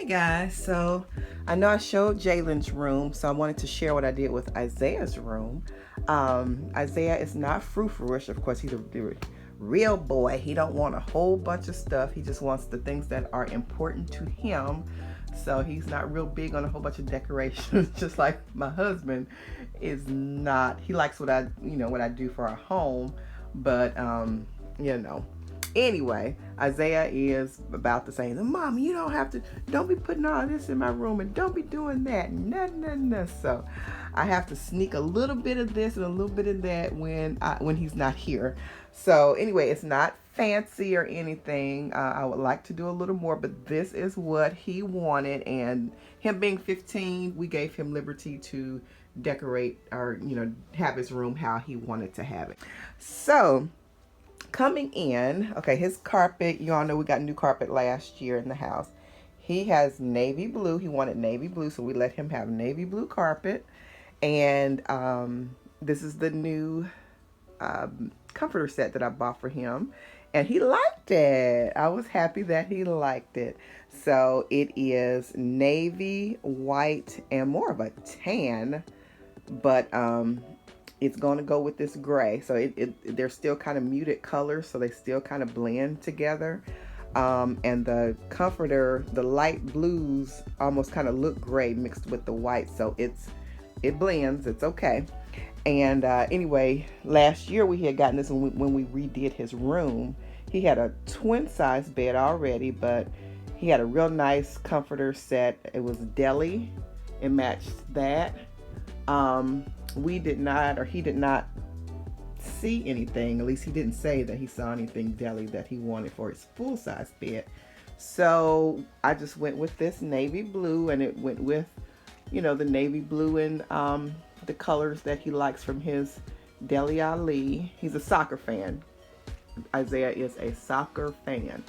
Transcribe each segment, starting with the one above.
Hey guys, so I know I showed Jalen's room, so I wanted to share what I did with Isaiah's room. Isaiah is not frou-frou-ish. Of course, he's a real boy. He don't want a whole bunch of stuff. He just wants the things that are important to him. So he's not real big on a whole bunch of decorations, just like my husband is not. He likes what I do for our home, but you know, anyway, Isaiah is about the same. Mom, you don't be putting all this in my room and don't be doing that. No. So I have to sneak a little bit of this and a little bit of that when he's not here. So anyway, it's not fancy or anything. I would like to do a little more, but this is what he wanted. And him being 15, we gave him liberty to decorate or have his room how he wanted to have it. So coming in, okay, his carpet, you all know we got new carpet last year in the house. He has navy blue. He wanted navy blue, so we let him have navy blue carpet. And this is the new comforter set that I bought for him. And he liked it. I was happy that he liked it. So it is navy, white, and more of a tan. But it's going to go with this gray. So they're still kind of muted colors, so they still kind of blend together. And the comforter, the light blues almost kind of look gray mixed with the white. So it blends. It's okay. And anyway, last year we had gotten this when we redid his room. He had a twin size bed already, but he had a real nice comforter set. It was deli. It matched that. He did not see anything. At least he didn't say that he saw anything deli that he wanted for his full size bed. So I just went with this navy blue, and it went with, the navy blue and the colors that he likes from his Dele Alli. He's a soccer fan. Isaiah is a soccer fan,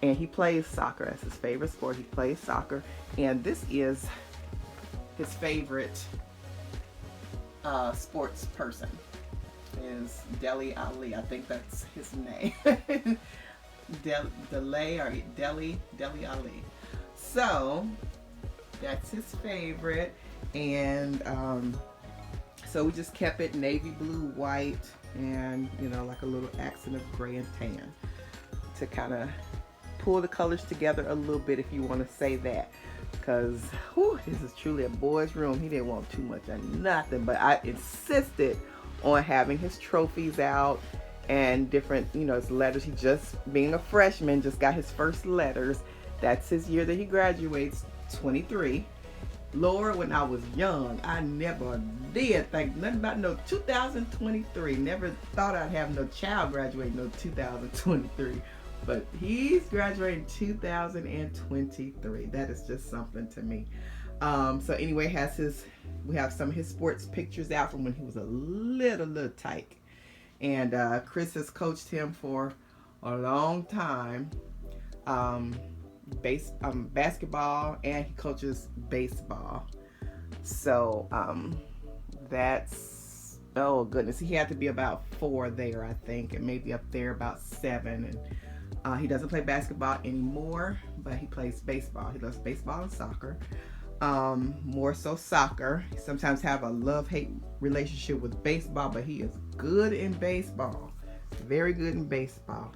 and he plays soccer. That's his favorite sport. He plays soccer, and this is his favorite sports person is Dele Alli. I think that's his name. Dele Alli. So that's his favorite, and so we just kept it navy blue, white, and like a little accent of gray and tan to kind of pull the colors together a little bit, if you want to say that. Because this is truly a boy's room. He didn't want too much of nothing, but I insisted on having his trophies out and different, his letters. He just, being a freshman, just got his first letters. That's his year that he graduates, 23. Lord, when I was young, I never did think nothing about no 2023. Never thought I'd have no child graduate no 2023. But he's graduating 2023. That is just something to me. So anyway, we have some of his sports pictures out from when he was a little tyke. And Chris has coached him for a long time. Basketball, and he coaches baseball. So that's, oh goodness, he had to be about 4 there, I think, and maybe up there about 7. And he doesn't play basketball anymore, but he plays baseball. He loves baseball and soccer. More so soccer. He sometimes have a love-hate relationship with baseball, but he is good in baseball. Very good in baseball.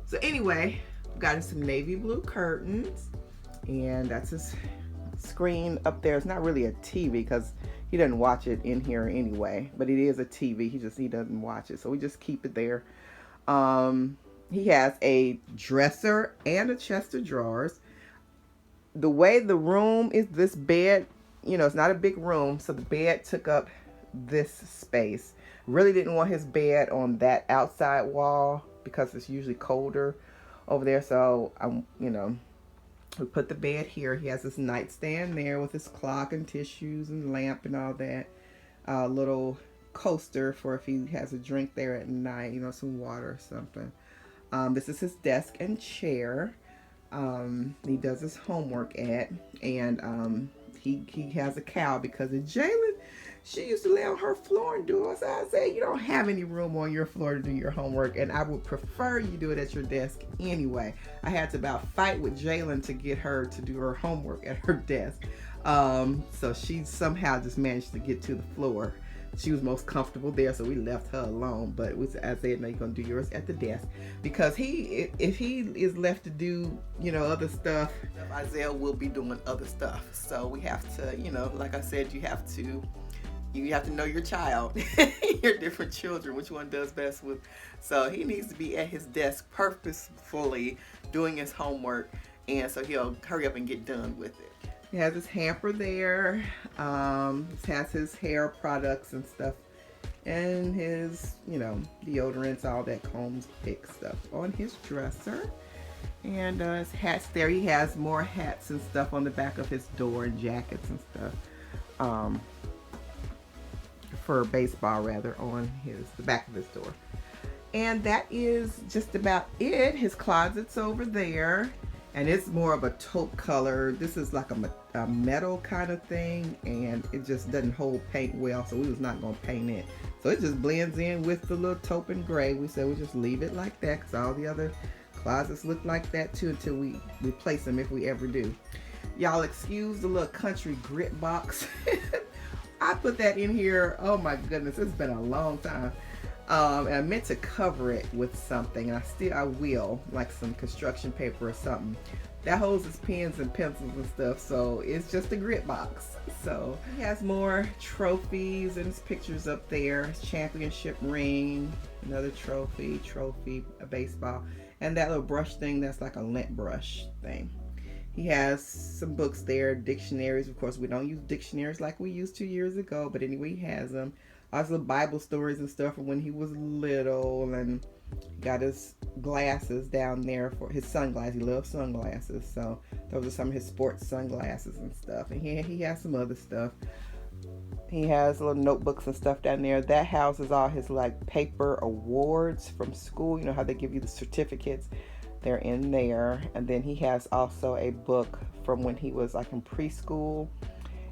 So anyway, got him some navy blue curtains, and that's his screen up there. It's not really a TV because he doesn't watch it in here anyway, but it is a TV. He doesn't watch it, so we just keep it there. He has a dresser and a chest of drawers. The way the room is, this bed, it's not a big room, so the bed took up this space. Really didn't want his bed on that outside wall because it's usually colder over there. So we put the bed here. He has this nightstand there with his clock and tissues and lamp and all that. Little coaster for if he has a drink there at night, some water or something. This is his desk and chair. He does his homework at, and he has a cow because of Jalen. she used to lay on her floor and do it. So I said, you don't have any room on your floor to do your homework, and I would prefer you do it at your desk anyway. I had to about fight with Jalen to get her to do her homework at her desk. So she somehow just managed to get to the floor. She was most comfortable there, so we left her alone. But I said, no, you're gonna do yours at the desk, because if he is left to do, other stuff, Isaiah will be doing other stuff. So we have to, like I said, you have to know your child, your different children, which one does best with. So he needs to be at his desk purposefully doing his homework, and so he'll hurry up and get done with it. He has his hamper there. Has his hair products and stuff, and his, deodorants, all that combs, pick stuff on his dresser. And his hats there. He has more hats and stuff on the back of his door, and jackets and stuff. For baseball, rather, on the back of his door. And that is just about it. His closet's over there. And it's more of a taupe color. This is like a metal kind of thing, and it just doesn't hold paint well, so we was not going to paint it. So it just blends in with the little taupe and gray. We said we just leave it like that, because all the other closets look like that too until we replace them, if we ever do. Y'all excuse the little country grit box. I put that in here, oh my goodness, it's been a long time. And I meant to cover it with something, and I will, like some construction paper or something. That holds his pens and pencils and stuff, so it's just a grit box. So he has more trophies and his pictures up there. His championship ring, another trophy, a baseball, and that little brush thing that's like a lint brush thing. He has some books there, dictionaries. Of course, we don't use dictionaries like we used 2 years ago, but anyway, he has them. Lots of Bible stories and stuff from when he was little, and he got his glasses down there for his sunglasses. He loves sunglasses, so those are some of his sports sunglasses and stuff. And he has some other stuff. He has little notebooks and stuff down there. That houses all his like paper awards from school. You know how they give you the certificates? They're in there. And then he has also a book from when he was like in preschool.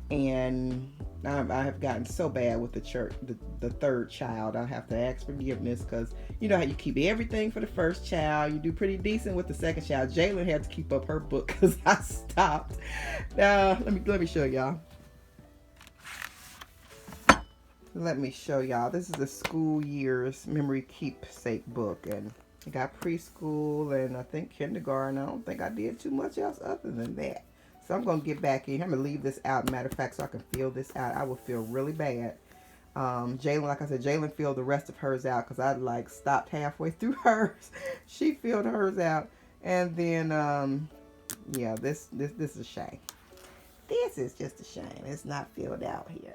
And I have gotten so bad with the third child. I have to ask forgiveness, because you know how you keep everything for the first child. You do pretty decent with the second child. Jalen had to keep up her book because I stopped. Let me show y'all. Let me show y'all. This is the school year's memory keepsake book, and I got preschool and I think kindergarten. I don't think I did too much else other than that. So I'm going to get back in. I'm going to leave this out, matter of fact, so I can fill this out. I will feel really bad. Jalen, like I said, Jalen filled the rest of hers out because I like stopped halfway through hers. She filled hers out. And then, yeah, this is a shame. This is just a shame. It's not filled out here.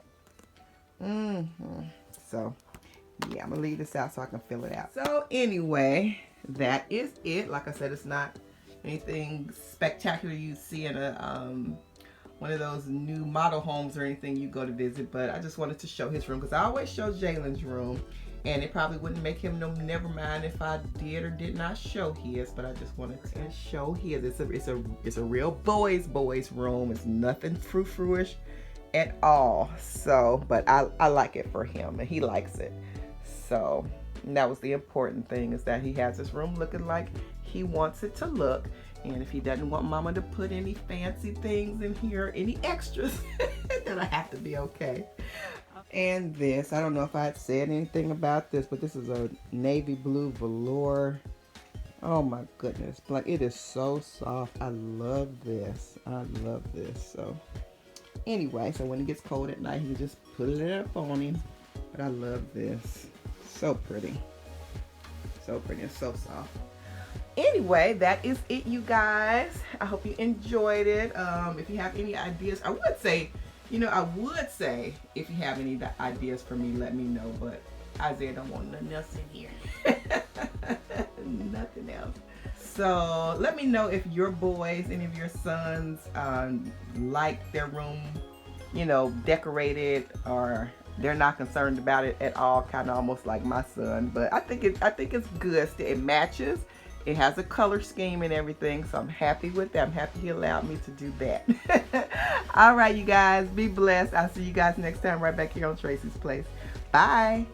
So, yeah, I'm going to leave this out so I can fill it out. So, anyway, that is it. Like I said, it's not anything spectacular you see in a one of those new model homes or anything you go to visit, but I just wanted to show his room because I always show Jalen's room, and it probably wouldn't make him never mind if I did or did not show his, but I just wanted to show his. It's a real boys room. It's nothing frou-frou-ish at all. So, but I like it for him, and he likes it. So that was the important thing, is that he has his room looking like he wants it to look. And if he doesn't want mama to put any fancy things in here, any extras, then I have to be okay. And this, I don't know if I had said anything about this, but this is a navy blue velour. Oh my goodness, like it is so soft. I love this. So anyway, so when it gets cold at night, you can just put it up on him. But I love this. So pretty. So pretty and so soft. Anyway, that is it, you guys. I hope you enjoyed it. If you have any ideas, I would say if you have any ideas for me, let me know. But Isaiah don't want nothing else in here. Nothing else. So let me know if your boys, any of your sons, like their room, decorated, or they're not concerned about it at all. Kind of almost like my son. But I think it's good. It matches. It has a color scheme and everything, so I'm happy with that. I'm happy he allowed me to do that. All right, you guys, be blessed. I'll see you guys next time right back here on Tracie's Place. Bye.